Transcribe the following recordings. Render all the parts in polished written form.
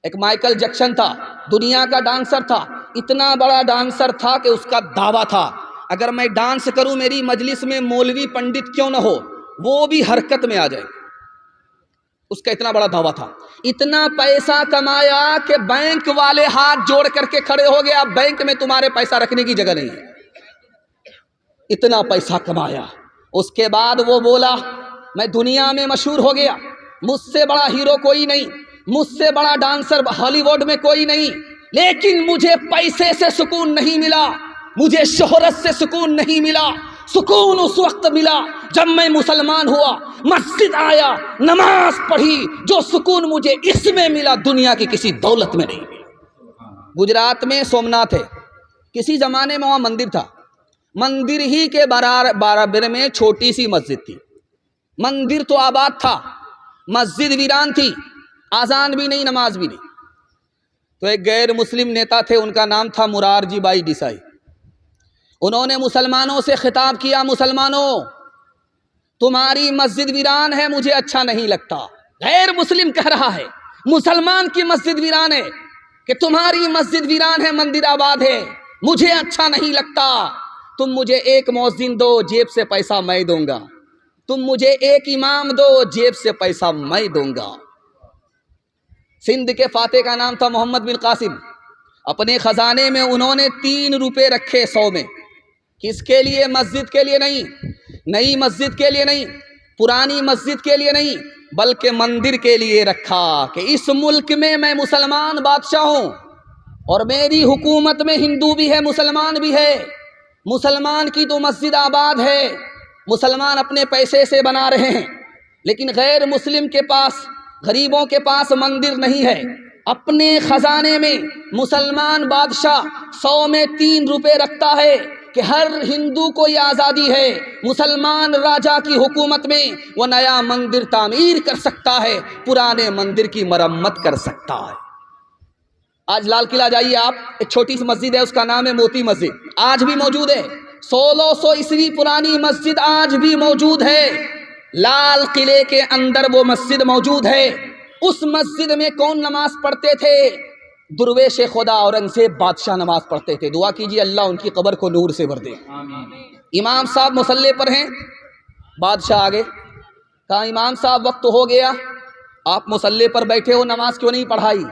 ایک Michael Jackson تھا، دنیا کا ڈانسر تھا، اتنا بڑا ڈانسر تھا کہ اس کا دعویٰ تھا اگر میں ڈانس کروں میری مجلس میں مولوی پنڈت کیوں نہ ہو وہ بھی حرکت میں آ جائے. اس کا اتنا بڑا دعویٰ تھا. اتنا پیسہ کمایا کہ بینک والے ہاتھ جوڑ کر کے کھڑے ہو گئے، اب بینک میں تمہارے پیسہ رکھنے کی جگہ نہیں ہے. اتنا پیسہ کمایا. اس کے بعد وہ بولا میں دنیا میں مشہور ہو گیا، مجھ سے بڑا ہیرو کوئی نہیں، مجھ سے بڑا ڈانسر ہالی ووڈ میں کوئی نہیں، لیکن مجھے پیسے سے سکون نہیں ملا، مجھے شہرت سے سکون نہیں ملا. سکون اس وقت ملا جب میں مسلمان ہوا، مسجد آیا، نماز پڑھی. جو سکون مجھے اس میں ملا دنیا کی کسی دولت میں نہیں ملا. گجرات میں سومناتھ ہے، کسی زمانے میں وہاں مندر تھا، مندر ہی کے برابر میں چھوٹی سی مسجد تھی. مندر تو آباد تھا، مسجد ویران تھی، آذان بھی نہیں، نماز بھی نہیں. تو ایک غیر مسلم نیتا تھے، ان کا نام تھا مرارجی بھائی دیسائی. انہوں نے مسلمانوں سے خطاب کیا، مسلمانوں تمہاری مسجد ویران ہے، مجھے اچھا نہیں لگتا. غیر مسلم کہہ رہا ہے، مسلمان کی مسجد ویران ہے کہ تمہاری مسجد ویران ہے، مندر آباد ہے، مجھے اچھا نہیں لگتا. تم مجھے ایک مؤذن دو، جیب سے پیسہ میں دوں گا. تم مجھے ایک امام دو، جیب سے پیسہ میں دوں گا. سندھ کے فاتح کا نام تھا محمد بن قاسم. اپنے خزانے میں انہوں نے 3 روپے رکھے 100 میں. کس کے لیے؟ مسجد کے لیے نہیں، نئی مسجد کے لیے نہیں، پرانی مسجد کے لیے نہیں، بلکہ مندر کے لیے رکھا کہ اس ملک میں میں مسلمان بادشاہ ہوں اور میری حکومت میں ہندو بھی ہے، مسلمان بھی ہے. مسلمان کی تو مسجد آباد ہے، مسلمان اپنے پیسے سے بنا رہے ہیں، لیکن غیر مسلم کے پاس، غریبوں کے پاس مندر نہیں ہے. اپنے خزانے میں مسلمان بادشاہ 100 میں 3 روپے رکھتا ہے کہ ہر ہندو کو یہ آزادی ہے، مسلمان راجا کی حکومت میں وہ نیا مندر تعمیر کر سکتا ہے، پرانے مندر کی مرمت کر سکتا ہے. آج لال قلعہ جائیے آپ، ایک چھوٹی سی مسجد ہے، اس کا نام ہے موتی مسجد، آج بھی موجود ہے. 1600 عیسوی پرانی مسجد آج بھی موجود ہے. لال قلعے کے اندر وہ مسجد موجود ہے. اس مسجد میں کون نماز پڑھتے تھے؟ درویش خدا اورنگزیب بادشاہ نماز پڑھتے تھے. دعا کیجیے اللہ ان کی قبر کو نور سے بھر دے. امام صاحب مصلی پر ہیں، بادشاہ آگے کہا امام صاحب وقت ہو گیا، آپ مصلی پر بیٹھے ہو، نماز کیوں نہیں پڑھائی؟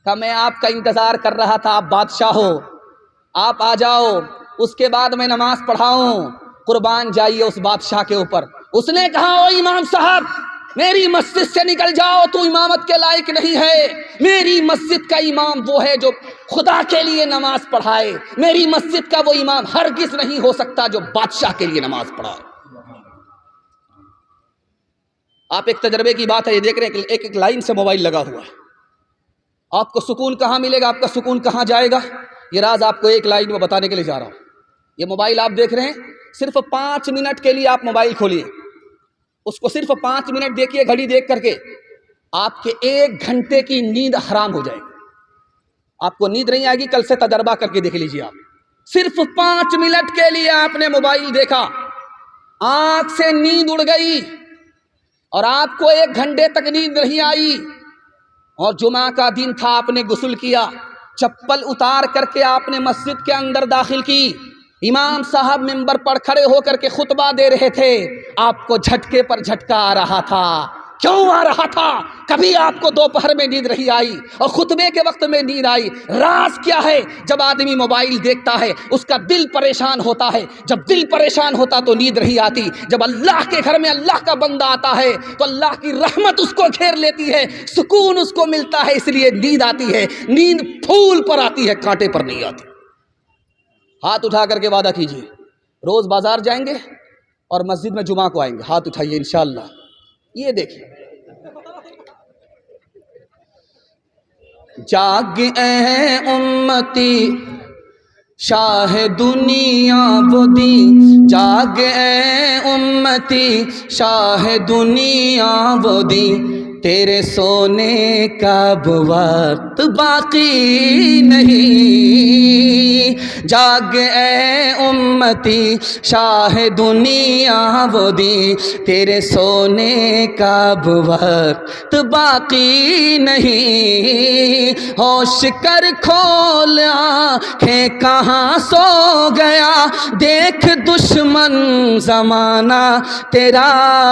کہا میں آپ کا انتظار کر رہا تھا، آپ بادشاہ ہو، آپ آ جاؤ، اس کے بعد میں نماز پڑھاؤں. قربان جائیے اس بادشاہ کے اوپر. اس نے کہا او امام صاحب میری مسجد سے نکل جاؤ، تو امامت کے لائق نہیں ہے. میری مسجد کا امام وہ ہے جو خدا کے لیے نماز پڑھائے، میری مسجد کا وہ امام ہرگز نہیں ہو سکتا جو بادشاہ کے لیے نماز پڑھائے. آپ ایک تجربے کی بات ہے، یہ دیکھ رہے ہیں کہ ایک لائن سے موبائل لگا ہوا ہے. آپ کو سکون کہاں ملے گا، آپ کا سکون کہاں جائے گا، یہ راز آپ کو ایک لائن میں بتانے کے لیے جا رہا ہوں. یہ موبائل آپ دیکھ رہے ہیں، صرف 5 منٹ کے لیے آپ موبائل کھولیے، اس کو صرف 5 منٹ دیکھیے گھڑی دیکھ کر کے، آپ کے 1 گھنٹے کی نیند حرام ہو جائے گی. آپ کو نیند نہیں آئے گی، کل سے تجربہ کر کے دیکھ لیجیے. آپ صرف 5 منٹ کے لیے آپ نے موبائل دیکھا، آنکھ سے نیند اڑ گئی اور آپ کو 1 گھنٹے تک نیند نہیں آئی. اور جمعہ کا دن تھا، آپ نے غسل کیا، چپل اتار کر کے آپ نے مسجد کے اندر داخل کی. امام صاحب منبر پر کھڑے ہو کر کے خطبہ دے رہے تھے، آپ کو جھٹکے پر جھٹکا آ رہا تھا. کیوں آ رہا تھا؟ کبھی آپ کو دوپہر میں نیند نہیں آئی اور خطبے کے وقت میں نیند آئی. راز کیا ہے؟ جب آدمی موبائل دیکھتا ہے اس کا دل پریشان ہوتا ہے، جب دل پریشان ہوتا تو نیند نہیں آتی. جب اللہ کے گھر میں اللہ کا بندہ آتا ہے تو اللہ کی رحمت اس کو گھیر لیتی ہے، سکون اس کو ملتا ہے، اس لیے نیند آتی ہے. نیند پھول پر آتی ہے، کانٹے پر نہیں آتی. ہاتھ اٹھا کر کے وعدہ کیجیے، روز بازار جائیں گے اور مسجد میں جمعہ کو آئیں گے. ہاتھ اٹھائیے انشاءاللہ. یہ دیکھیے، جاگ اے امتی شاہ دنیا وہ دی، جاگ اے امتی شاہ دنیا وہ دی، تیرے سونے کا اب وقت باقی نہیں، جاگ اے امتی شاہ دنیا وہ دی، تیرے سونے کا اب وقت باقی نہیں، ہوش کر کھول آنکھیں کہاں سو گیا، دیکھ دشمن زمانہ تیرا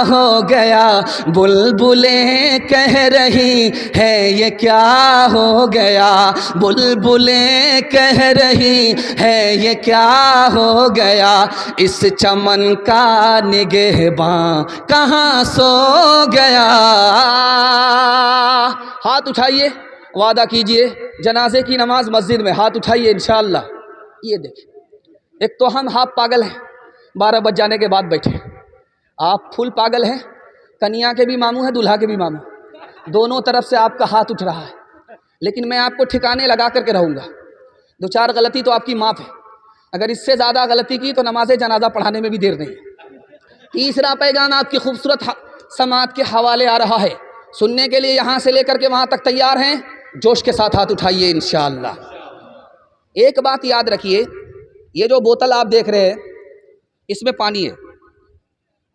ہو گیا، بلبلیں کہہ رہی ہے یہ کیا ہو گیا، بلبلیں کہہ رہی ہے یہ کیا ہو گیا، اس چمن کا نگہباں کہاں سو گیا۔ ہاتھ اٹھائیے، وعدہ کیجئے جنازے کی نماز مسجد میں، ہاتھ اٹھائیے انشاءاللہ۔ یہ دیکھیں، ایک تو ہم ہاف پاگل ہیں، 12 بج جانے کے بعد بیٹھے، آپ فل پاگل ہیں، کنیا کے بھی ماموں ہیں دلہا کے بھی ماموں، دونوں طرف سے آپ کا ہاتھ اٹھ رہا ہے، لیکن میں آپ کو ٹھکانے لگا کر کے رہوں گا، 2-4 غلطی تو آپ کی معاف ہے، اگر اس سے زیادہ غلطی کی تو نماز جنازہ پڑھانے میں بھی دیر نہیں۔ تیسرا پیغام آپ کی خوبصورت سماعت کے حوالے آ رہا ہے، سننے کے لیے یہاں سے لے کر کے وہاں تک تیار ہیں؟ جوش کے ساتھ ہاتھ اٹھائیے انشاءاللہ۔ ایک بات یاد رکھیے، یہ جو بوتل آپ دیکھ رہے ہیں اس میں پانی ہے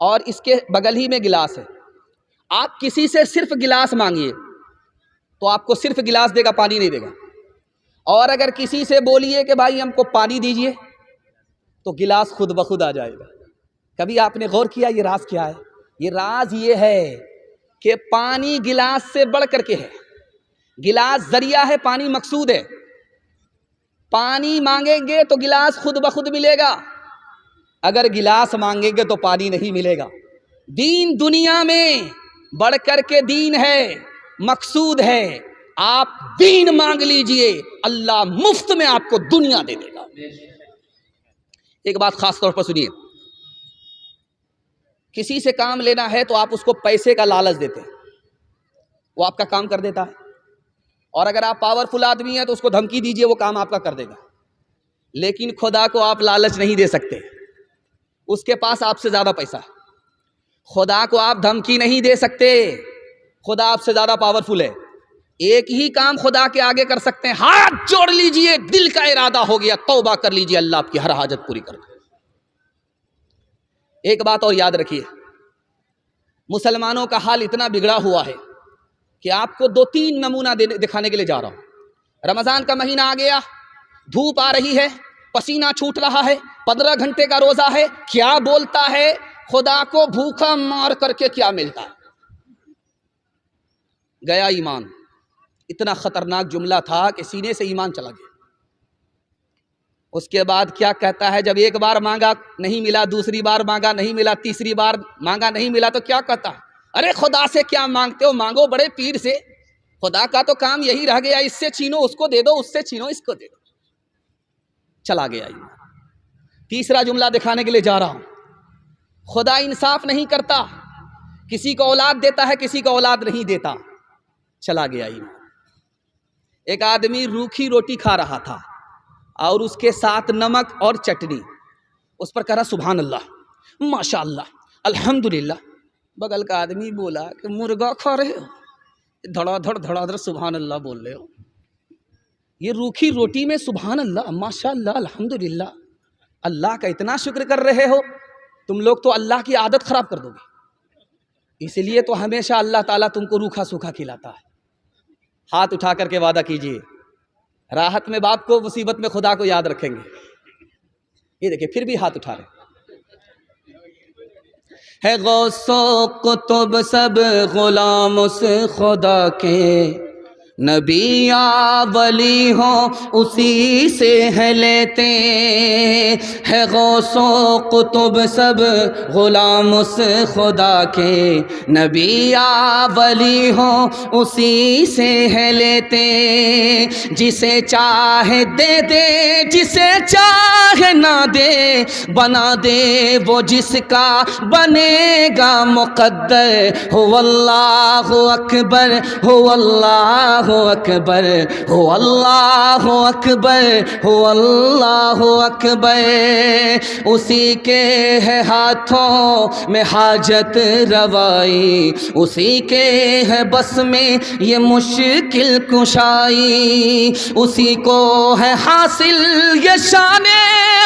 اور اس کے بغل ہی میں گلاس ہے، آپ کسی سے صرف گلاس مانگیے تو آپ کو صرف گلاس دے گا، پانی نہیں دے گا، اور اگر کسی سے بولیے کہ بھائی ہم کو پانی دیجئے تو گلاس خود بخود آ جائے گا۔ کبھی آپ نے غور کیا یہ راز کیا ہے؟ یہ راز یہ ہے کہ پانی گلاس سے بڑھ کر کے ہے، گلاس ذریعہ ہے، پانی مقصود ہے، پانی مانگیں گے تو گلاس خود بخود ملے گا، اگر گلاس مانگیں گے تو پانی نہیں ملے گا۔ دین دنیا میں بڑھ کر کے دین ہے، مقصود ہے، آپ دین مانگ لیجئے، اللہ مفت میں آپ کو دنیا دے دے گا۔ ایک بات خاص طور پر سنیے، کسی سے کام لینا ہے تو آپ اس کو پیسے کا لالچ دیتے ہیں، وہ آپ کا کام کر دیتا ہے، اور اگر آپ پاورفل آدمی ہیں تو اس کو دھمکی دیجئے وہ کام آپ کا کر دے گا، لیکن خدا کو آپ لالچ نہیں دے سکتے، اس کے پاس آپ سے زیادہ پیسہ ہے، خدا کو آپ دھمکی نہیں دے سکتے، خدا آپ سے زیادہ پاورفل ہے، ایک ہی کام خدا کے آگے کر سکتے ہیں، ہاتھ جوڑ لیجئے، دل کا ارادہ ہو گیا، توبہ کر لیجئے، اللہ آپ کی ہر حاجت پوری کر دے۔ ایک بات اور یاد رکھیے، مسلمانوں کا حال اتنا بگڑا ہوا ہے کہ آپ کو 2-3 نمونہ دکھانے کے لیے جا رہا ہوں۔ رمضان کا مہینہ آ گیا، دھوپ آ رہی ہے، پسینہ چھوٹ رہا ہے، 15 گھنٹے کا روزہ ہے، کیا بولتا ہے خدا کو بھوکا مار کر کے کیا ملتا ہے؟ گیا ایمان، اتنا خطرناک جملہ تھا کہ سینے سے ایمان چلا گیا۔ اس کے بعد کیا کہتا ہے؟ جب ایک بار مانگا نہیں ملا، دوسری بار مانگا نہیں ملا، تیسری بار مانگا نہیں ملا تو کیا کہتا ہے؟ ارے خدا سے کیا مانگتے ہو، مانگو بڑے پیر سے، خدا کا تو کام یہی رہ گیا، اس سے چھینو اس کو دے دو، اس سے چھینو اس کو دے دو۔ چلا گیا ایمان۔ تیسرا جملہ دکھانے کے لیے جا رہا ہوں، خدا انصاف نہیں کرتا، کسی کو اولاد دیتا ہے کسی کو اولاد نہیں دیتا۔ چلا گیا ایمان۔ ایک آدمی روکھی روٹی کھا رہا تھا اور اس کے ساتھ نمک اور چٹنی، اس پر کہا سبحان اللہ، ماشاء اللہ، الحمدللہ۔ بغل کا آدمی بولا کہ مرغا کھا رہے ہو، دھڑا دھڑ سبحان اللہ بول رہے ہو، یہ روکھی روٹی میں سبحان اللہ، ماشاء اللہ، الحمدللہ، اللہ کا اتنا شکر کر رہے ہو، تم لوگ تو اللہ کی عادت خراب کر دو گے، اس لیے تو ہمیشہ اللہ تعالیٰ تم کو روکھا سوکھا کھلاتا ہے۔ ہاتھ اٹھا کر کے وعدہ کیجئے، راحت میں باپ کو، مصیبت میں خدا کو یاد رکھیں گے۔ یہ دیکھیں پھر بھی ہاتھ اٹھا رہے ہے، غوث و قطب سب غلام اس خدا کے، نبی یا ولی ہو اسی سے ہے لیتے ہے، غوث و قطب سب غلام اس خدا کے، نبی یا ولی ہو اسی سے ہے لیتے، جسے چاہے دے دے جسے چاہے نہ دے، بنا دے وہ جس کا بنے گا مقدر، هو اللہ اکبر، هو اللہ اکبر ہو اللہ اکبر ہو اللہ اکبر، اسی کے ہے ہاتھوں میں حاجت روائی، اسی کے ہے بس میں یہ مشکل کشائی، اسی کو ہے حاصل یہ شان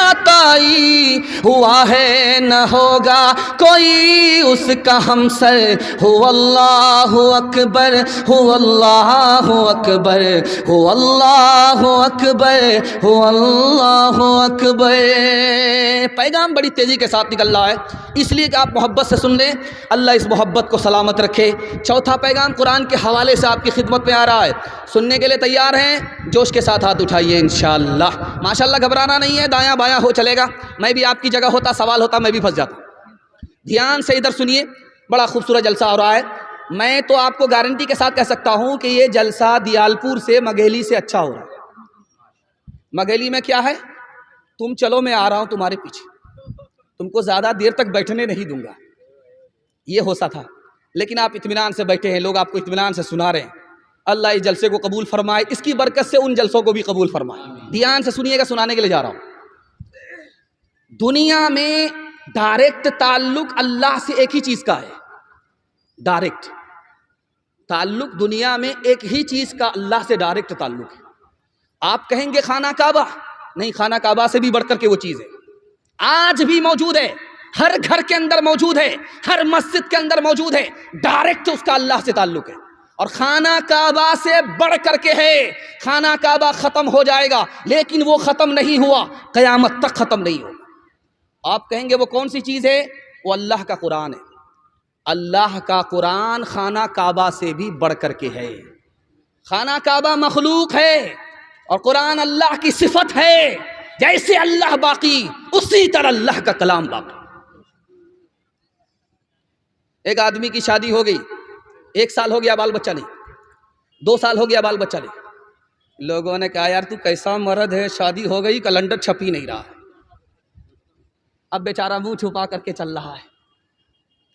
عطائی، ہوا ہے نہ ہوگا کوئی اس کا ہمسر، ہو اللہ اکبر ہو اللہ اکبر ہو اللہ اکبر ہو اللہ اکبر۔ پیغام بڑی تیزی کے ساتھ نکل رہا ہے، اس لیے کہ آپ محبت سے سن لیں، اللہ اس محبت کو سلامت رکھے۔ چوتھا پیغام قرآن کے حوالے سے آپ کی خدمت میں آ رہا ہے، سننے کے لیے تیار ہیں؟ جوش کے ساتھ ہاتھ اٹھائیے انشاءاللہ۔ ماشاءاللہ گھبرانا نہیں ہے، دایاں بایاں ہو چلے گا، میں بھی آپ کی جگہ ہوتا سوال ہوتا میں بھی پھنس جاتا۔ دھیان سے ادھر سنیے، بڑا خوبصورت جلسہ ہو رہا ہے۔ میں تو آپ کو گارنٹی کے ساتھ کہہ سکتا ہوں کہ یہ جلسہ دیالپور سے مگھیلی سے اچھا ہو رہا ہے۔ مگھیلی میں کیا ہے، تم چلو میں آ رہا ہوں تمہارے پیچھے، تم کو زیادہ دیر تک بیٹھنے نہیں دوں گا، یہ ہو سا تھا، لیکن آپ اطمینان سے بیٹھے ہیں، لوگ آپ کو اطمینان سے سنا رہے ہیں۔ اللہ اس جلسے کو قبول فرمائے، اس کی برکت سے ان جلسوں کو بھی قبول فرمائے۔ دھیان سے سنیے گا، سنانے کے لیے جا رہا ہوں۔ دنیا میں ڈائریکٹ تعلق اللہ سے ایک ہی چیز کا ہے، ڈائریکٹ تعلق دنیا میں ایک ہی چیز کا اللہ سے ڈائریکٹ تعلق ہے۔ آپ کہیں گے خانہ کعبہ، نہیں، خانہ کعبہ سے بھی بڑھ کر کے وہ چیز ہے، آج بھی موجود ہے، ہر گھر کے اندر موجود ہے، ہر مسجد کے اندر موجود ہے، ڈائریکٹ اس کا اللہ سے تعلق ہے، اور خانہ کعبہ سے بڑھ کر کے ہے۔ خانہ کعبہ ختم ہو جائے گا لیکن وہ ختم نہیں ہوا، قیامت تک ختم نہیں ہوگا۔ آپ کہیں گے وہ کون سی چیز ہے؟ وہ اللہ کا قرآن ہے۔ اللہ کا قرآن خانہ کعبہ سے بھی بڑھ کر کے ہے۔ خانہ کعبہ مخلوق ہے اور قرآن اللہ کی صفت ہے، جیسے اللہ باقی اسی طرح اللہ کا کلام باقی۔ ایک آدمی کی شادی ہو گئی، 1 سال ہو گیا بال بچہ نہیں، 2 سال ہو گیا بال بچہ نہیں، لوگوں نے کہا یار تو کیسا مرد ہے، شادی ہو گئی کیلنڈر چھپ ہی نہیں رہا ہے۔ اب بیچارہ منہ چھپا کر کے چل رہا ہے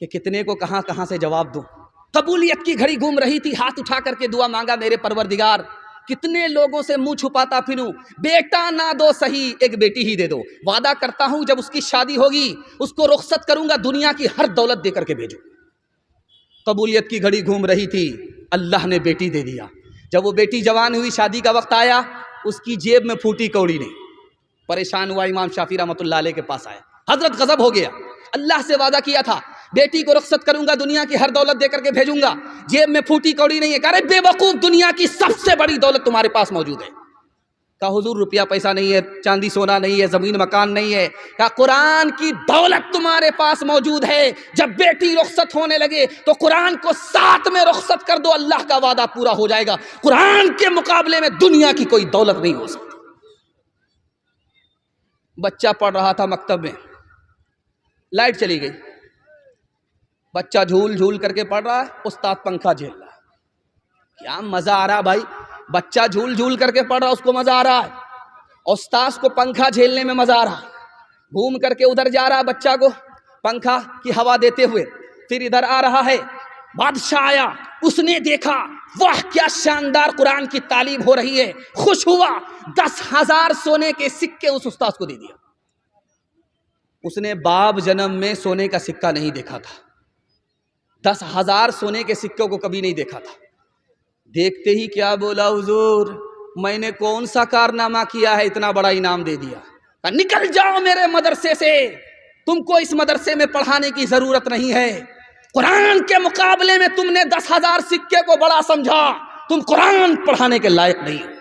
کہ کتنے کو کہاں کہاں سے جواب دوں۔ قبولیت کی گھڑی گھوم رہی تھی، ہاتھ اٹھا کر کے دعا مانگا، میرے پروردگار کتنے لوگوں سے منہ چھپاتا پھروں، بیٹا نہ دو صحیح ایک بیٹی ہی دے دو، وعدہ کرتا ہوں جب اس کی شادی ہوگی اس کو رخصت کروں گا، دنیا کی ہر دولت دے کر کے بھیجوں۔ قبولیت کی گھڑی گھوم رہی تھی، اللہ نے بیٹی دے دیا۔ جب وہ بیٹی جوان ہوئی، شادی کا وقت آیا، اس کی جیب میں پھوٹی کوڑی نہیں، پریشان ہوا، امام شافعی رحمۃ اللہ علیہ کے پاس آیا، حضرت غضب ہو گیا، اللہ سے وعدہ کیا تھا بیٹی کو رخصت کروں گا، دنیا کی ہر دولت دے کر کے بھیجوں گا، جیب میں پھوٹی کوڑی نہیں ہے۔ کہہ رہے بے وقوف، دنیا کی سب سے بڑی دولت تمہارے پاس موجود ہے۔ کہا حضور روپیہ پیسہ نہیں ہے، چاندی سونا نہیں ہے، زمین مکان نہیں ہے۔ کہا قرآن کی دولت تمہارے پاس موجود ہے، جب بیٹی رخصت ہونے لگے تو قرآن کو ساتھ میں رخصت کر دو، اللہ کا وعدہ پورا ہو جائے گا۔ قرآن کے مقابلے میں دنیا کی کوئی دولت نہیں ہو سکتی۔ بچہ پڑھ رہا تھا مکتب میں، لائٹ چلی گئی، بچہ جھول جھول کر کے پڑھ رہا ہے، استاد پنکھا جھیل رہا ہے۔ کیا مزہ آ رہا بھائی، بچہ جھول جھول کر کے پڑھ رہا ہے، اس کو مزہ آ رہا ہے، استاد کو پنکھا جھیلنے میں مزہ آ رہا ہے۔ گھوم کر کے ادھر جا رہا ہے بچہ کو پنکھا کی ہوا دیتے ہوئے، پھر ادھر آ رہا ہے، بادشاہ آیا، اس نے دیکھا واہ کیا شاندار قرآن کی تعلیم ہو رہی ہے، خوش ہوا، 10,000 سونے کے سکے اس استاد کو دے دیا۔ اس نے باب جنم میں سونے کا سکہ نہیں دیکھا تھا، 10,000 سونے کے سکوں کو کبھی نہیں دیکھا تھا۔ دیکھتے ہی کیا بولا، حضور میں نے کون سا کارنامہ کیا ہے اتنا بڑا انعام دے دیا؟ کہا نکل جاؤ میرے مدرسے سے، تم کو اس مدرسے میں پڑھانے کی ضرورت نہیں ہے، قرآن کے مقابلے میں تم نے 10,000 سکے کو بڑا سمجھا، تم قرآن پڑھانے کے لائق نہیں ہو۔